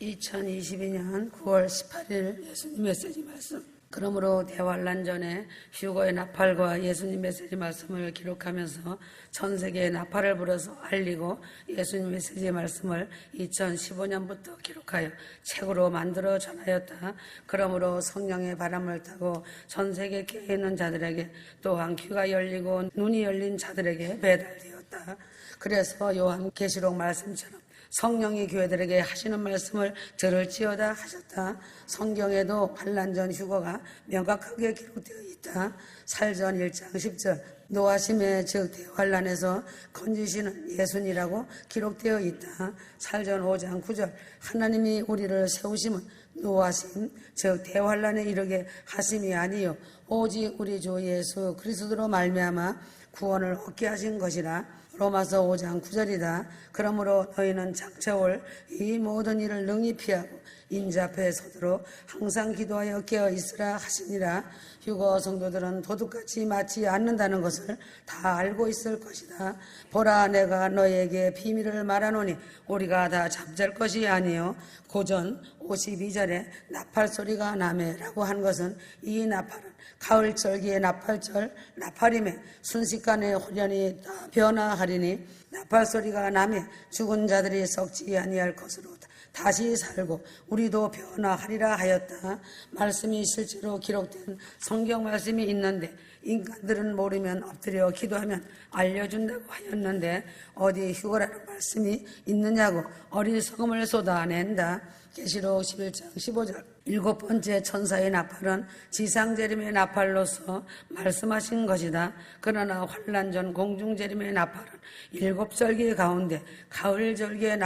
2022년 9월 18일 예수님 메시지 말씀. 그러므로 대환란 전에 휴거의 나팔과 예수님 메시지 말씀을 기록하면서 전 세계에 나팔을 불어서 알리고 예수님 메시지 말씀을 2015년부터 기록하여 책으로 만들어 전하였다. 그러므로 성령의 바람을 타고 전 세계 깨어 있는 자들에게 또한 귀가 열리고 눈이 열린 자들에게 배달되었다. 그래서 요한계시록 말씀처럼 성령이 교회들에게 하시는 말씀을 들을지어다 하셨다. 성경에도 환난전 휴거가 명확하게 기록되어 있다. 살전 1장 10절 노하심의 즉 대환란에서 건지시는 예수니라고 기록되어 있다. 살전 5장 9절 하나님이 우리를 세우심은 노하심 즉 대환란에 이르게 하심이 아니요 오직 우리 주 예수 그리스도로 말미암아 구원을 얻게 하신 것이라. 로마서 5장 9절이다. 그러므로 너희는 장차올 이 모든 일을 능히 피하고 인자 앞에 서도록 항상 기도하여 깨어 있으라 하시니라. 휴거 성도들은 도둑같이 맞지 않는다는 것을 다 알고 있을 것이다. 보라 내가 너희에게 비밀을 말하노니 우리가 다 잠잘 것이 아니요 고전 52절에 나팔 소리가 나매라고 한 것은 이 나팔은 가을절기의 나팔절 나팔임에 순식간에 호련히 다 변화하리니 나팔소리가 나매 죽은 자들이 썩지 아니할 것으로 다시 살고 우리도 변화하리라 하였다. 말씀이 실제로 기록된 성경 말씀이 있는데 인간들은 모르면 엎드려 기도하면 알려준다고 하였는데 어디 휴거라는 말씀이 있느냐고 어리석음을 쏟아낸다. 계시록 11장 15절 일곱 번째 천사의 나팔은 지상재림의 나팔로서 말씀하신 것이다. 그러나 환난전 공중재림의 나팔은 일곱 절기 가운데 가을절기의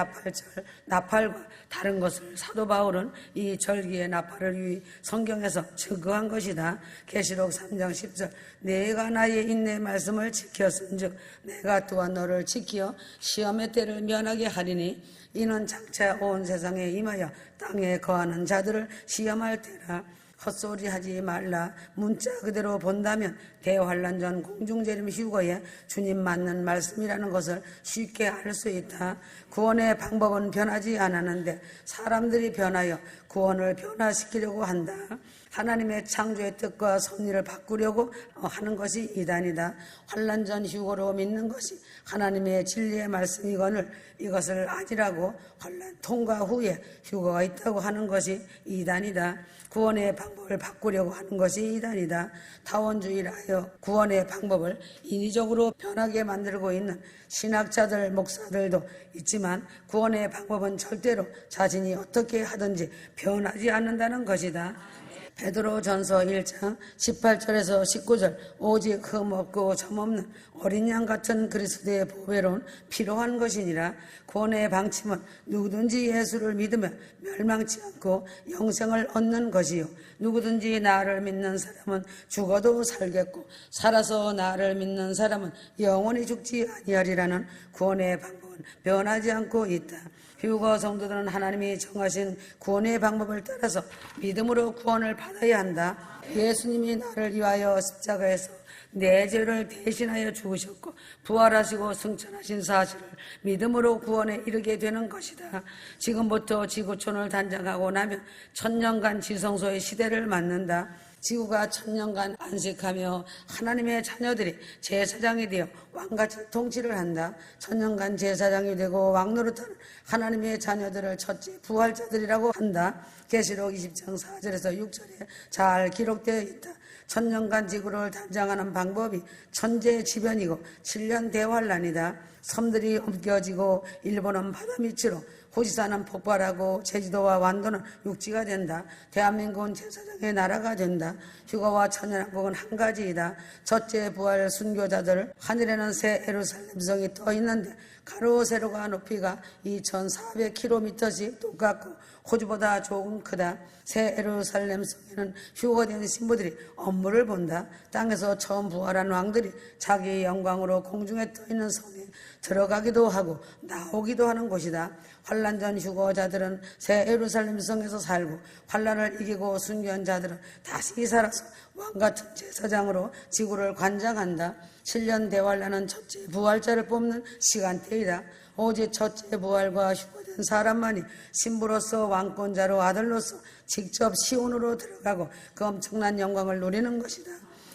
나팔과 다른 것을 사도 바울은 이 절기의 나팔을 위해 성경에서 증거한 것이다. 계시록 3장 10절 내가 나의 인내 말씀을 지켰은즉 내가 또한 너를 지켜 시험의 때를 면하게 하리니 이는 장차 온 세상에 임하여 땅에 거하는 자들을 시험할 때라. 헛소리하지 말라. 문자 그대로 본다면 대환란전 공중재림 휴거에 주님 맞는 말씀이라는 것을 쉽게 알 수 있다. 구원의 방법은 변하지 않았는데 사람들이 변하여 구원을 변화시키려고 한다. 하나님의 창조의 뜻과 섭리를 바꾸려고 하는 것이 이단이다. 환난전 휴거로 믿는 것이 하나님의 진리의 말씀이거늘 이것을 아니라고 환난 통과 후에 휴거가 있다고 하는 것이 이단이다. 구원의 방법을 바꾸려고 하는 것이 이단이다. 타원주의라여 구원의 방법을 인위적으로 변하게 만들고 있는 신학자들, 목사들도 있지만 구원의 방법은 절대로 자신이 어떻게 하든지 변하지 않는다는 것이다. 베드로전서 1장 18절에서 19절 오직 흠없고 점없는 어린 양 같은 그리스도의 보배로운 필요한 것이니라. 구원의 방침은 누구든지 예수를 믿으면 멸망치 않고 영생을 얻는 것이요 누구든지 나를 믿는 사람은 죽어도 살겠고 살아서 나를 믿는 사람은 영원히 죽지 아니하리라는 구원의 방법은 변하지 않고 있다. 휴거 성도들은 하나님이 정하신 구원의 방법을 따라서 믿음으로 구원을 받아야 한다. 예수님이 나를 위하여 십자가에서 내 죄를 대신하여 죽으셨고 부활하시고 승천하신 사실을 믿음으로 구원에 이르게 되는 것이다. 지금부터 지구촌을 단장하고 나면 천년간 지성소의 시대를 맞는다. 지구가 천년간 안식하며 하나님의 자녀들이 제사장이 되어 왕같이 통치를 한다. 천년간 제사장이 되고 왕노릇하는 하나님의 자녀들을 첫째 부활자들이라고 한다. 계시록 20장 4절에서 6절에 잘 기록되어 있다. 천년간 지구를 단장하는 방법이 천재지변이고 7년 대환란이다. 섬들이 옮겨지고 일본은 바다 밑으로 후지산은 폭발하고 제주도와 완도는 육지가 된다. 대한민국은 제사장의 나라가 된다. 휴거와 천연왕국은 한 가지이다. 첫째 부활 순교자들 하늘에는 새 예루살렘 성이 떠 있는데 가로 세로가 높이가 2400km씩 똑같고 호주보다 조금 크다. 새 예루살렘 성에는 휴거된 신부들이 업무를 본다. 땅에서 처음 부활한 왕들이 자기의 영광으로 공중에 떠 있는 성에 들어가기도 하고 나오기도 하는 곳이다. 환난전 휴거자들은 새 예루살렘 성에서 살고 환난을 이기고 순교한 자들은 다시 살아서 왕같은 제사장으로 지구를 관장한다. 7년 대환란은 첫째 부활자를 뽑는 시간대이다. 오직 첫째 부활과 휴거된 사람만이 신부로서 왕권자로 아들로서 직접 시온으로 들어가고 그 엄청난 영광을 누리는 것이다.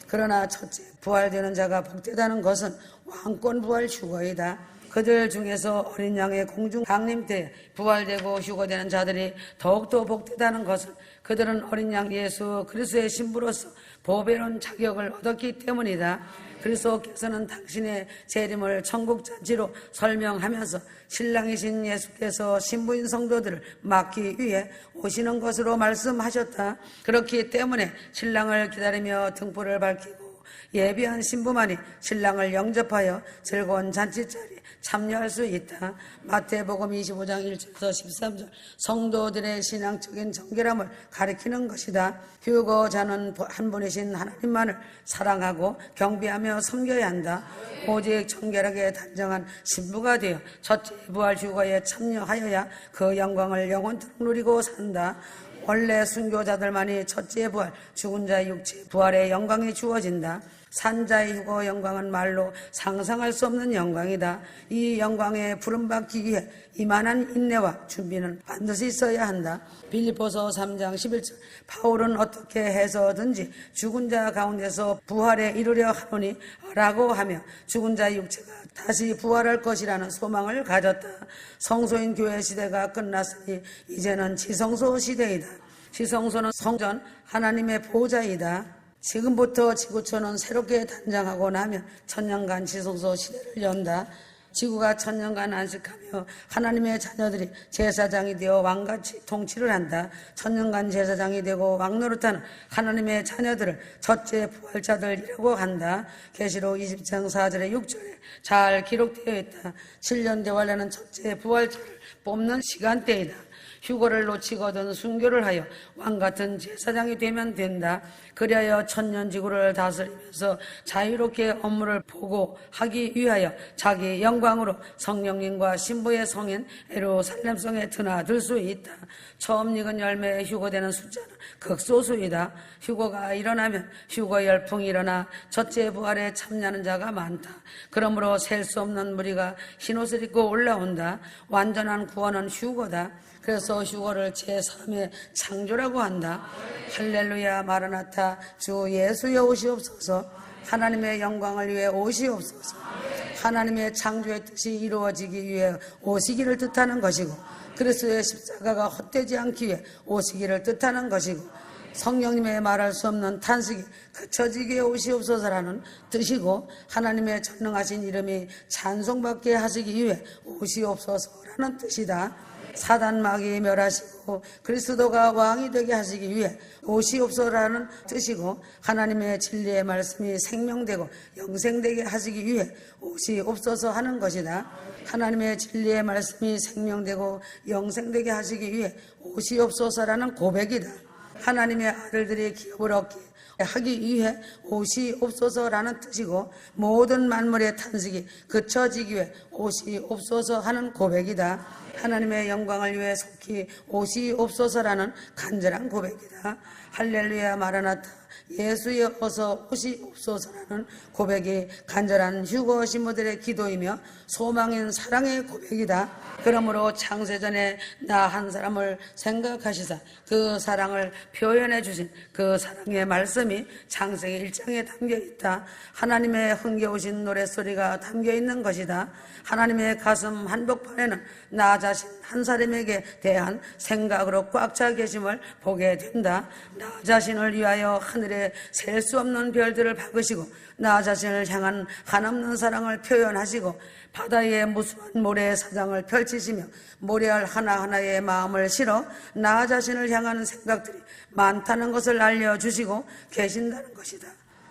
그러나 첫째 부활되는 자가 복되다는 것은 왕권 부활 휴거이다. 그들 중에서 어린 양의 공중 강림 때에 부활되고 휴거되는 자들이 더욱더 복되다는 것은 그들은 어린 양 예수 그리스도의 신부로서 보배로운 자격을 얻었기 때문이다. 그리스도께서는 당신의 재림을 천국잔치로 설명하면서 신랑이신 예수께서 신부인 성도들을 맡기 위해 오시는 것으로 말씀하셨다. 그렇기 때문에 신랑을 기다리며 등불을 밝히고 예비한 신부만이 신랑을 영접하여 즐거운 잔치자리에 참여할 수 있다. 마태복음 25장 1절에서 13절 성도들의 신앙적인 정결함을 가리키는 것이다. 휴거자는 한 분이신 하나님만을 사랑하고 경배하며 섬겨야 한다. 오직 정결하게 단정한 신부가 되어 첫째 부활 휴거에 참여하여야 그 영광을 영원토록 누리고 산다. 원래 순교자들만이 첫째 부활, 죽은 자의 육체 부활의 영광이 주어진다. 산자의 휴거 영광은 말로 상상할 수 없는 영광이다. 이 영광에 부름받기 위해 이만한 인내와 준비는 반드시 있어야 한다. 빌립보서 3장 11절 바울은 어떻게 해서든지 죽은 자 가운데서 부활에 이르려 하노니 라고 하며 죽은 자의 육체가 다시 부활할 것이라는 소망을 가졌다. 성소인 교회 시대가 끝났으니 이제는 지성소 시대이다. 지성소는 성전 하나님의 보호자이다. 지금부터 지구촌은 새롭게 단장하고 나면 천년간 지성소 시대를 연다. 지구가 천년간 안식하며 하나님의 자녀들이 제사장이 되어 왕같이 통치를 한다. 천년간 제사장이 되고 왕노릇하는 하나님의 자녀들을 첫째 부활자들이라고 한다. 계시록 20장 4절에 6절에 잘 기록되어 있다. 7년 대환란은 첫째 부활자를 뽑는 시간대이다. 휴거를 놓치거든 순교를 하여 왕같은 제사장이 되면 된다. 그리하여 천년지구를 다스리면서 자유롭게 업무를 보고하기 위하여 자기 영광으로 성령님과 신부의 성인 예루살렘성에 드나들 수 있다. 처음 익은 열매에 휴거되는 숫자는 극소수이다. 휴거가 일어나면 휴거 열풍이 일어나 첫째 부활에 참여하는 자가 많다. 그러므로 셀 수 없는 무리가 흰옷을 입고 올라온다. 완전한 구원은 휴거다. 그래서 휴거를 제3의 창조라고 한다. 할렐루야 마라나타 주 예수여 오시옵소서. 하나님의 영광을 위해 오시옵소서. 하나님의 창조의 뜻이 이루어지기 위해 오시기를 뜻하는 것이고 그리스도의 십자가가 헛되지 않기 위해 오시기를 뜻하는 것이고 성령님의 말할 수 없는 탄식이 그쳐지게 오시옵소서라는 뜻이고 하나님의 전능하신 이름이 찬송받게 하시기 위해 오시옵소서라는 뜻이다. 사단 마귀 멸하시고 그리스도가 왕이 되게 하시기 위해 오시옵소서라는 뜻이고 하나님의 진리의 말씀이 생명되고 영생되게 하시기 위해 오시옵소서 하는 것이다. 하나님의 진리의 말씀이 생명되고 영생되게 하시기 위해 오시옵소서라는 고백이다. 하나님의 아들들이 기업을 얻기 하기 위해 오시옵소서라는 뜻이고 모든 만물의 탄식이 그쳐지기 위해 오시옵소서 하는 고백이다. 하나님의 영광을 위해 속히 오시옵소서라는 간절한 고백이다. 할렐루야 마라나타 예수여 어서 오시옵소서라는 고백이 간절한 휴거 신부들의 기도이며 소망인 사랑의 고백이다. 그러므로 창세전에 나 한 사람을 생각하시사 그 사랑을 표현해 주신 그 사랑의 말씀이 창세기 1장에 담겨 있다. 하나님의 흥겨우신 노랫소리가 담겨 있는 것이다. 하나님의 가슴 한복판에는 나 자신 한 사람에게 대한 생각으로 꽉 차 계심을 보게 된다. 나 자신을 위하여 하늘에 셀 수 없는 별들을 박으시고 나 자신을 향한 한없는 사랑을 표현하시고 바다의 무수한 모래의 사장을 펼치시며 모래알 하나하나에 마음을 실어 나 자신을 향하는 생각들이 많다는 것을 알려주시고 계신다는 것이다.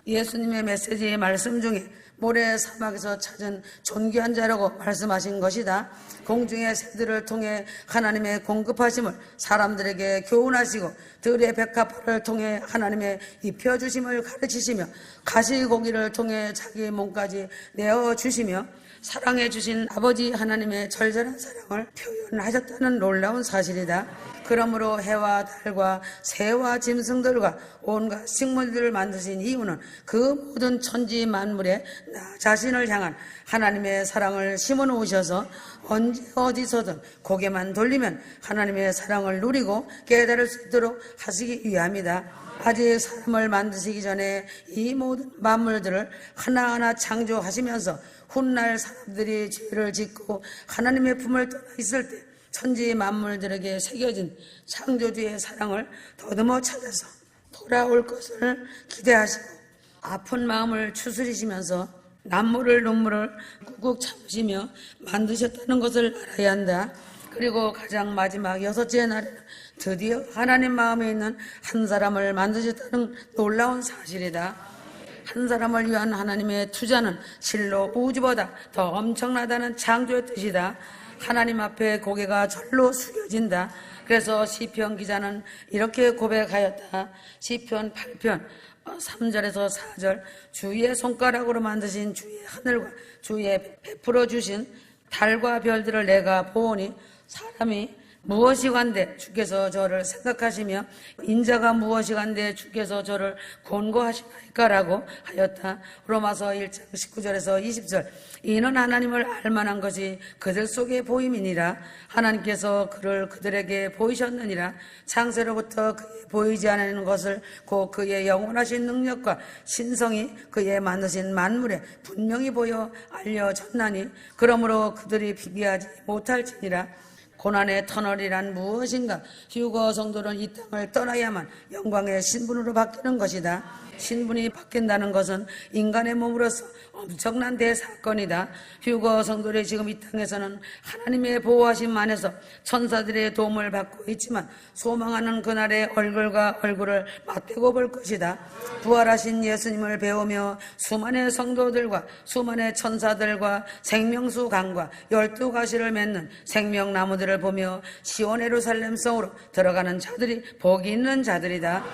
예수님의 메시지의 말씀 중에 모래 사막에서 찾은 존귀한 자라고 말씀하신 것이다. 공중의 새들을 통해 하나님의 공급하심을 사람들에게 교훈하시고 들의 백합화를 통해 하나님의 입혀주심을 가르치시며 가시고기를 통해 자기 몸까지 내어주시며 사랑해 주신 아버지 하나님의 절절한 사랑을 표현하셨다는 놀라운 사실이다. 그러므로 해와 달과 새와 짐승들과 온갖 식물들을 만드신 이유는 그 모든 천지 만물에 나 자신을 향한 하나님의 사랑을 심어 놓으셔서 언제 어디서든 고개만 돌리면 하나님의 사랑을 누리고 깨달을 수 있도록 하시기 위함이다. 아직 사람을 만드시기 전에 이 모든 만물들을 하나하나 창조하시면서 훗날 사람들이 죄를 짓고 하나님의 품을 떠나 있을 때 천지 만물들에게 새겨진 창조주의 사랑을 더듬어 찾아서 돌아올 것을 기대하시고 아픈 마음을 추스리시면서 남모를 눈물을 꾹꾹 참으시며 만드셨다는 것을 알아야 한다. 그리고 가장 마지막 여섯째 날에는 드디어 하나님 마음에 있는 한 사람을 만드셨다는 놀라운 사실이다. 한 사람을 위한 하나님의 투자는 실로 우주보다 더 엄청나다는 창조의 뜻이다. 하나님 앞에 고개가 절로 숙여진다. 그래서 시편 기자는 이렇게 고백하였다. 시편 8편 3절에서 4절 주의 손가락으로 만드신 주의 하늘과 주의 베풀어 주신 달과 별들을 내가 보오니 사람이 무엇이간데 주께서 저를 생각하시며 인자가 무엇이간데 주께서 저를 권고하시나이까라고 하였다. 로마서 1장 19절에서 20절 이는 하나님을 알만한 것이 그들 속에 보임이니라. 하나님께서 그를 그들에게 보이셨느니라. 창세로부터 그의 보이지 않는 것을 곧 그의 영원하신 능력과 신성이 그의 만드신 만물에 분명히 보여 알려졌나니 그러므로 그들이 비비하지 못할지니라. 고난의 터널이란 무엇인가? 휴거 성도는 이 땅을 떠나야만 영광의 신분으로 바뀌는 것이다. 신분이 바뀐다는 것은 인간의 몸으로서 엄청난 대사건이다. 휴거 성도들이 지금 이 땅에서는 하나님의 보호하심 안에서 천사들의 도움을 받고 있지만 소망하는 그날의 얼굴과 얼굴을 맞대고 볼 것이다. 부활하신 예수님을 배우며 수많은 성도들과 수많은 천사들과 생명수 강과 12가시를 맺는 생명나무들을 보며 시온 예루살렘 성으로 들어가는 자들이 복이 있는 자들이다.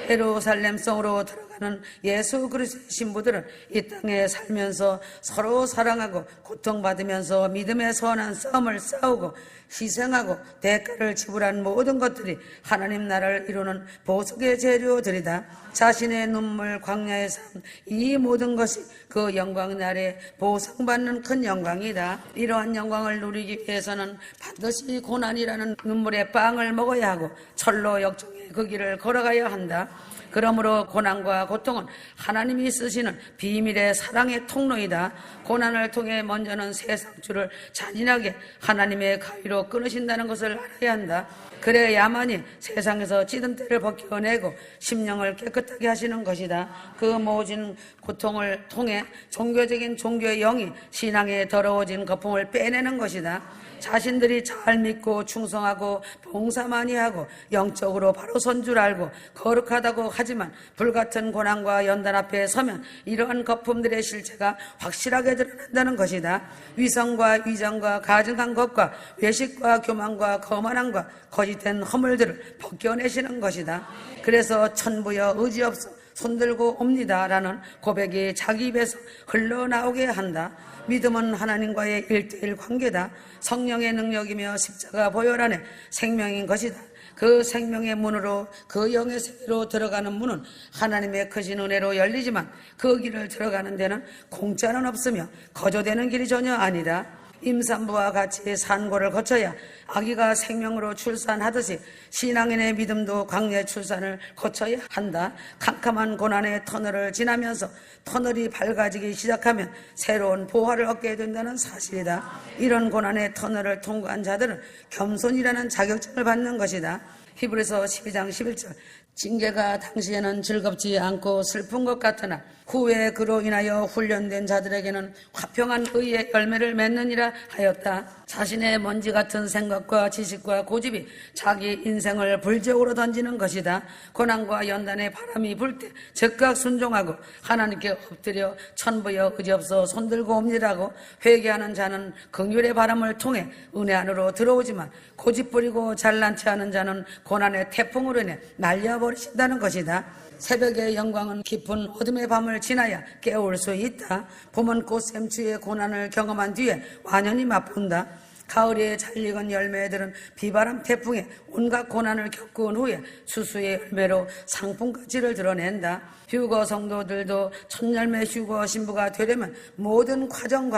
예루살렘 성으로 들어가는 예수 그리스도의 신부들은 이 땅에 살면서 서로 사랑하고 고통받으면서 믿음의 선한 싸움을 싸우고 희생하고 대가를 지불한 모든 것들이 하나님 나라를 이루는 보석의 재료들이다. 자신의 눈물 광야의 삶 이 모든 것이 그 영광 날에 보상받는 큰 영광이다. 이러한 영광을 누리기 위해서는 반드시 고난이라는 눈물의 빵을 먹어야 하고 철로 역정의 그 길을 걸어가야 한다. 그러므로 고난과 고통은 하나님이 쓰시는 비밀의 사랑의 통로이다. 고난을 통해 먼저는 세상 줄을 잔인하게 하나님의 가위로 끊으신다는 것을 알아야 한다. 그래야만이 세상에서 찌든때를 벗겨내고 심령을 깨끗하게 하시는 것이다. 그 모진 고통을 통해 종교적인 종교의 영이 신앙의 더러워진 거품을 빼내는 것이다. 자신들이 잘 믿고 충성하고 봉사 많이 하고 영적으로 바로 선 줄 알고 거룩하다고 하지만 불같은 고난과 연단 앞에 서면 이러한 거품들의 실체가 확실하게 드러난다는 것이다. 위선과 위장과 가증한 것과 외식과 교만과 거만함과 거짓된 허물들을 벗겨내시는 것이다. 그래서 천부여 의지 없어 손들고 옵니다라는 고백이 자기 입에서 흘러나오게 한다. 믿음은 하나님과의 1:1 관계다. 성령의 능력이며 십자가 보혈 안에 생명인 것이다. 그 생명의 문으로 그 영의 세계로 들어가는 문은 하나님의 크신 은혜로 열리지만 그 길을 들어가는 데는 공짜는 없으며 거저되는 길이 전혀 아니다. 임산부와 같이 산고를 거쳐야 아기가 생명으로 출산하듯이 신앙인의 믿음도 광야 출산을 거쳐야 한다. 캄캄한 고난의 터널을 지나면서 터널이 밝아지기 시작하면 새로운 보화를 얻게 된다는 사실이다. 이런 고난의 터널을 통과한 자들은 겸손이라는 자격증을 받는 것이다. 히브리서 12장 11절 징계가 당시에는 즐겁지 않고 슬픈 것 같으나 후에 그로 인하여 훈련된 자들에게는 화평한 의의 열매를 맺느니라 하였다. 자신의 먼지 같은 생각과 지식과 고집이 자기 인생을 불지옥으로 던지는 것이다. 고난과 연단의 바람이 불 때 즉각 순종하고 하나님께 엎드려 천부여 의지없어 손들고 옵니다고 회개하는 자는 긍휼의 바람을 통해 은혜 안으로 들어오지만 고집 부리고 잘난 체하는 자는 고난의 태풍으로 인해 날려버리신다는 것이다. 새벽의 영광은 깊은 어둠의 밤을 지나야 깨울 수 있다. 봄은 꽃샘추위의 고난을 경험한 뒤에 완연히 맛본다. 가을에 잘 익은 열매들은 비바람 태풍에 온갖 고난을 겪은 후에 수수의 열매로 상품 가치를 드러낸다. 휴거 성도들도 첫 열매 휴거 신부가 되려면 모든 과정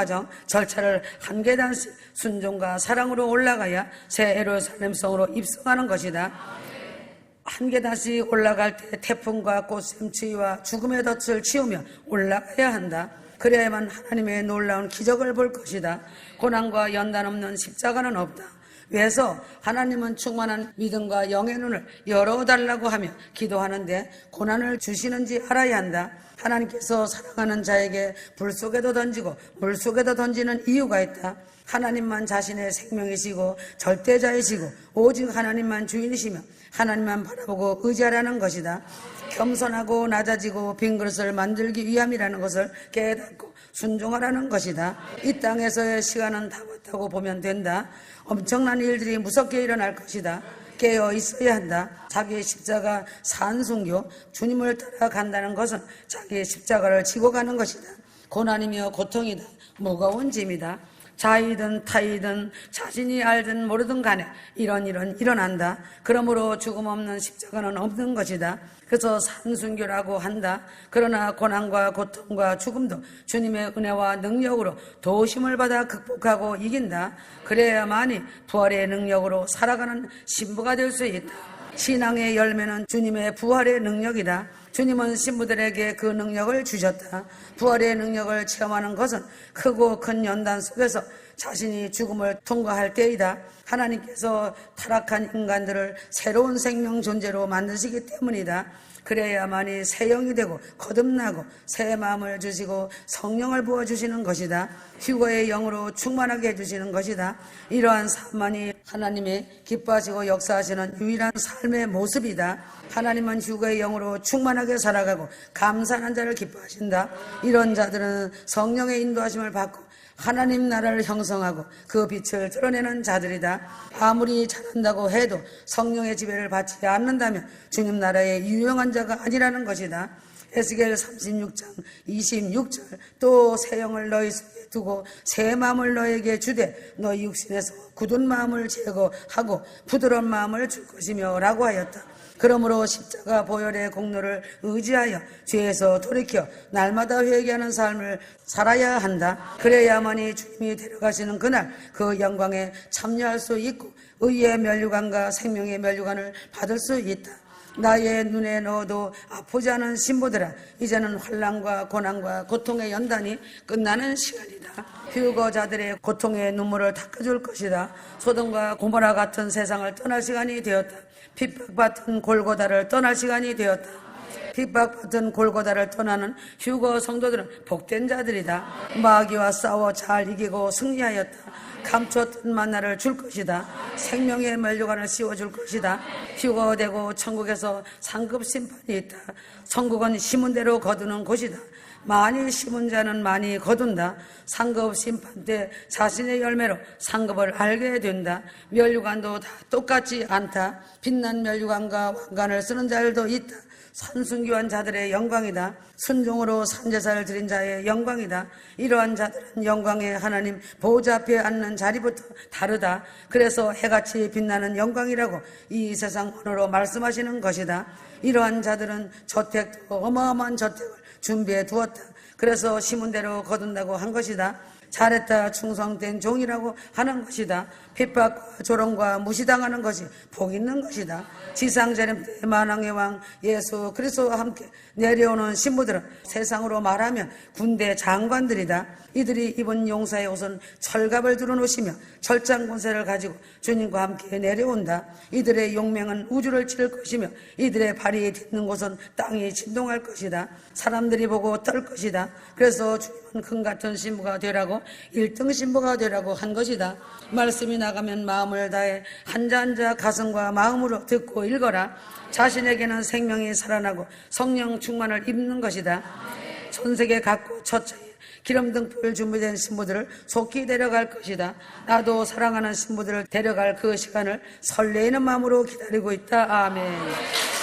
절차를 한 계단씩 순종과 사랑으로 올라가야 새 예루살렘 성으로 입성하는 것이다. 한 계단씩 올라갈 때 태풍과 꽃샘추위와 죽음의 덫을 치우며 올라가야 한다. 그래야만 하나님의 놀라운 기적을 볼 것이다. 고난과 연단 없는 십자가는 없다. 왜서 하나님은 충만한 믿음과 영의 눈을 열어달라고 하며 기도하는데 고난을 주시는지 알아야 한다. 하나님께서 사랑하는 자에게 불 속에도 던지고 물 속에도 던지는 이유가 있다. 하나님만 자신의 생명이시고 절대자이시고 오직 하나님만 주인이시며 하나님만 바라보고 의지하라는 것이다. 겸손하고 낮아지고 빈 그릇을 만들기 위함이라는 것을 깨닫고 순종하라는 것이다. 이 땅에서의 시간은 다 왔다고 보면 된다. 엄청난 일들이 무섭게 일어날 것이다. 깨어 있어야 한다. 자기의 십자가 산순교, 주님을 따라간다는 것은 자기의 십자가를 지고 가는 것이다. 고난이며 고통이다. 무거운 짐이다. 자이든 타이든 자신이 알든 모르든 간에 일어난다. 그러므로 죽음 없는 십자가는 없는 것이다. 그래서 산순교라고 한다. 그러나 고난과 고통과 죽음도 주님의 은혜와 능력으로 도심을 받아 극복하고 이긴다. 그래야만이 부활의 능력으로 살아가는 신부가 될 수 있다. 신앙의 열매는 주님의 부활의 능력이다. 주님은 신부들에게 그 능력을 주셨다. 부활의 능력을 체험하는 것은 크고 큰 연단 속에서 자신이 죽음을 통과할 때이다. 하나님께서 타락한 인간들을 새로운 생명 존재로 만드시기 때문이다. 그래야만이 새 영이 되고 거듭나고 새 마음을 주시고 성령을 부어주시는 것이다. 휴거의 영으로 충만하게 해주시는 것이다. 이러한 삶만이 하나님의 기뻐하시고 역사하시는 유일한 삶의 모습이다. 하나님은 휴거의 영으로 충만하게 살아가고 감사하는 자를 기뻐하신다. 이런 자들은 성령의 인도하심을 받고 하나님 나라를 형성하고 그 빛을 드러내는 자들이다. 아무리 잘한다고 해도 성령의 지배를 받지 않는다면 주님 나라의 유용한 자가 아니라는 것이다. 에스겔 36장 26절 또 새 영을 너희 속에 두고 새 마음을 너에게 주되 너희 육신에서 굳은 마음을 제거하고 부드러운 마음을 줄 것이며 라고 하였다. 그러므로 십자가 보혈의 공로를 의지하여 죄에서 돌이켜 날마다 회개하는 삶을 살아야 한다. 그래야만이 주님이 데려가시는 그날 그 영광에 참여할 수 있고 의의 면류관과 생명의 면류관을 받을 수 있다. 나의 눈에 넣어도 아프지 않은 신부들아, 이제는 환난과 고난과 고통의 연단이 끝나는 시간이다. 휴거자들의 고통의 눈물을 닦아줄 것이다. 소돔과 고모라 같은 세상을 떠날 시간이 되었다. 핍박받은 골고다를 떠날 시간이 되었다. 핍박받은 골고다를 떠나는 휴거 성도들은 복된 자들이다. 마귀와 싸워 잘 이기고 승리하였다. 감췄던 만나를 줄 것이다. 생명의 면류관을 씌워줄 것이다. 휴거되고 천국에서 상급 심판이 있다. 천국은 심은 대로 거두는 곳이다. 많이 심은 자는 많이 거둔다. 상급 심판 때 자신의 열매로 상급을 알게 된다. 면류관도 다 똑같지 않다. 빛난 면류관과 왕관을 쓰는 자들도 있다. 산순교한 자들의 영광이다. 순종으로 산제사를 드린 자의 영광이다. 이러한 자들은 영광의 하나님 보호자 앞에 앉는 자리부터 다르다. 그래서 해같이 빛나는 영광이라고 이 세상 언어로 말씀하시는 것이다. 이러한 자들은 저택도 어마어마한 저택을 준비해 두었다. 그래서 심은 대로 거둔다고 한 것이다. 잘했다 충성된 종이라고 하는 것이다. 핍박과 조롱과 무시당하는 것이 복 있는 것이다. 지상재림 때 만왕의 왕 예수 그리스도와 함께 내려오는 신부들은 세상으로 말하면 군대 장관들이다. 이들이 입은 용사의 옷은 철갑을 두르놓으시며 철장 군세를 가지고 주님과 함께 내려온다. 이들의 용맹은 우주를 칠 것이며 이들의 발이 딛는 곳은 땅이 진동할 것이다. 사람들이 보고 떨 것이다. 그래서 주님은 금같은 신부가 되라고 1등 신부가 되라고 한 것이다. 말씀이 나가면 마음을 다해 한자 한자 가슴과 마음으로 듣고 읽어라. 자신에게는 생명이 살아나고 성령 충만을 입는 것이다. 전 세계 각국 처처에 기름 등불 준비된 신부들을 속히 데려갈 것이다. 나도 사랑하는 신부들을 데려갈 그 시간을 설레이는 마음으로 기다리고 있다. 아멘.